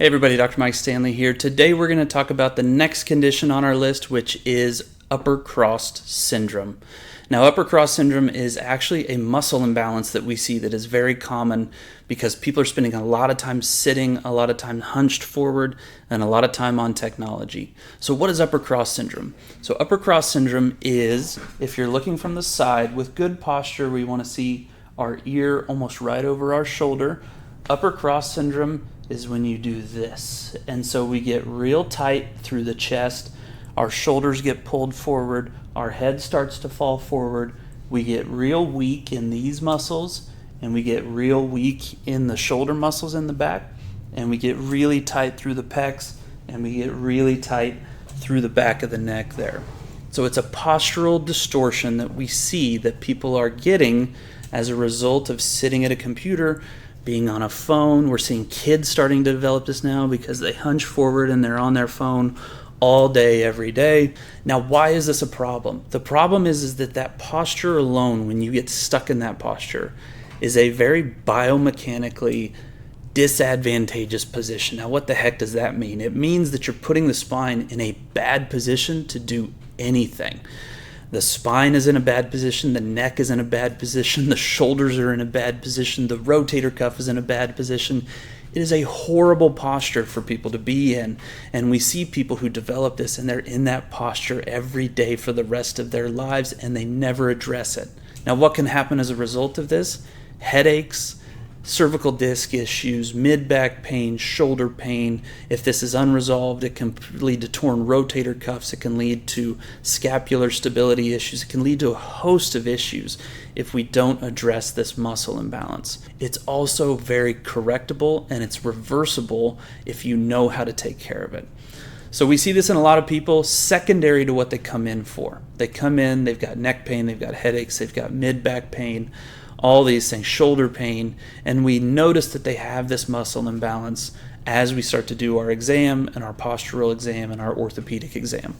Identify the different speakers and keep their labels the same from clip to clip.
Speaker 1: Hey everybody, Dr. Mike Stanley here. Today we're going to talk about the next condition on our list, which is upper crossed syndrome. Now, upper cross syndrome is actually a muscle imbalance that we see that is very common because people are spending a lot of time sitting, a lot of time hunched forward, and a lot of time on technology. So what is upper cross syndrome? So upper cross syndrome is, if you're looking from the side with good posture, we want to see our ear almost right over our shoulder. Upper cross syndrome is when you do this. And so we get real tight through the chest, our shoulders get pulled forward, our head starts to fall forward, we get real weak in these muscles, and we get real weak in the shoulder muscles in the back, and we get really tight through the pecs, and we get really tight through the back of the neck there. So it's a postural distortion that we see that people are getting as a result of sitting at a computer, being on a phone. We're seeing kids starting to develop this now because they hunch forward and they're on their phone all day, every day. Now, why is this a problem? The problem is that posture alone, when you get stuck in that posture, is a very biomechanically disadvantageous position. Now, what the heck does that mean? It means that you're putting the spine in a bad position to do anything. The spine is in a bad position, the neck is in a bad position, the shoulders are in a bad position, the rotator cuff is in a bad position. It is a horrible posture for people to be in, and we see people who develop this and they're in that posture every day for the rest of their lives and they never address it. Now, what can happen as a result of this? Headaches, cervical disc issues, mid-back pain, shoulder pain. If this is unresolved, it can lead to torn rotator cuffs. It can lead to scapular stability issues. It can lead to a host of issues if we don't address this muscle imbalance. It's also very correctable and it's reversible if you know how to take care of it. So we see this in a lot of people secondary to what they come in for. They come in, they've got neck pain, they've got headaches, they've got mid-back pain, all these things, shoulder pain, and we notice that they have this muscle imbalance as we start to do our exam and our postural exam and our orthopedic exam.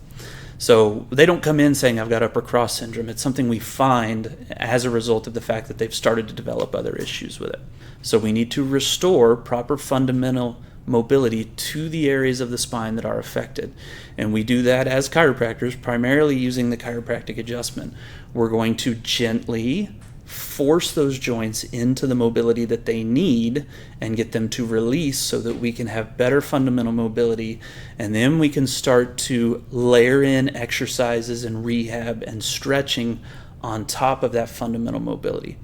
Speaker 1: So they don't come in saying, I've got upper cross syndrome. It's something we find as a result of the fact that they've started to develop other issues with it. So we need to restore proper fundamental mobility to the areas of the spine that are affected. And we do that as chiropractors, primarily using the chiropractic adjustment. We're going to gently force those joints into the mobility that they need and get them to release so that we can have better fundamental mobility, and then we can start to layer in exercises and rehab and stretching on top of that fundamental mobility.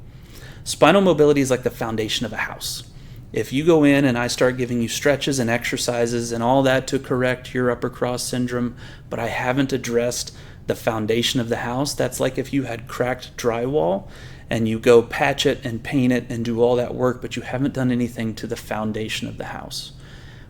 Speaker 1: Spinal mobility is like the foundation of a house. If you go in and I start giving you stretches and exercises and all that to correct your upper cross syndrome, but I haven't addressed the foundation of the house, that's like if you had cracked drywall and you go patch it and paint it and do all that work, but you haven't done anything to the foundation of the house.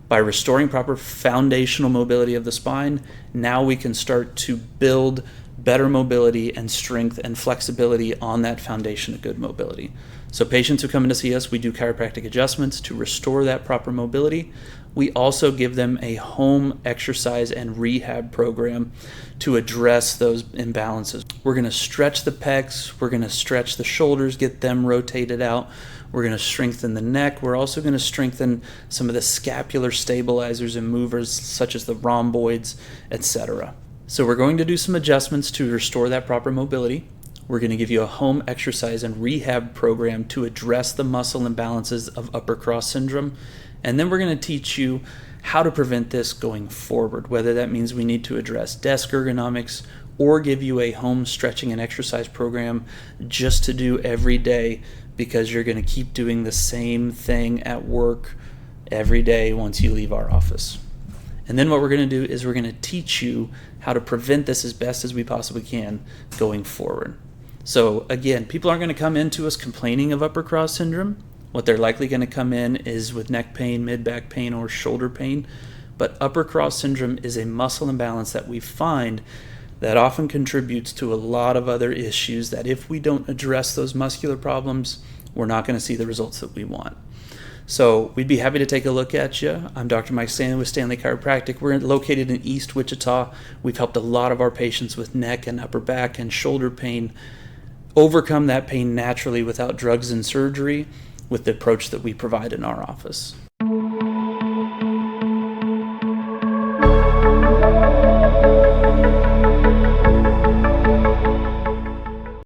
Speaker 1: By restoring proper foundational mobility of the spine, now we can start to build better mobility and strength and flexibility on that foundation of good mobility. So patients who come in to see us, we do chiropractic adjustments to restore that proper mobility. We also give them a home exercise and rehab program to address those imbalances. We're going to stretch the pecs, we're going to stretch the shoulders, get them rotated out. We're going to strengthen the neck. We're also going to strengthen some of the scapular stabilizers and movers such as the rhomboids, etc. So we're going to do some adjustments to restore that proper mobility. We're going to give you a home exercise and rehab program to address the muscle imbalances of upper cross syndrome. And then we're going to teach you how to prevent this going forward, whether that means we need to address desk ergonomics or give you a home stretching and exercise program just to do every day because you're going to keep doing the same thing at work every day once you leave our office. And then what we're going to do is we're going to teach you how to prevent this as best as we possibly can going forward. So again, people aren't going to come into us complaining of upper cross syndrome. What they're likely going to come in is with neck pain, mid-back pain, or shoulder pain. But upper cross syndrome is a muscle imbalance that we find that often contributes to a lot of other issues that if we don't address those muscular problems, we're not going to see the results that we want. So we'd be happy to take a look at you. I'm Dr. Mike Stanley with Stanley Chiropractic. We're located in East Wichita. We've helped a lot of our patients with neck and upper back and shoulder pain overcome that pain naturally without drugs and surgery with the approach that we provide in our office.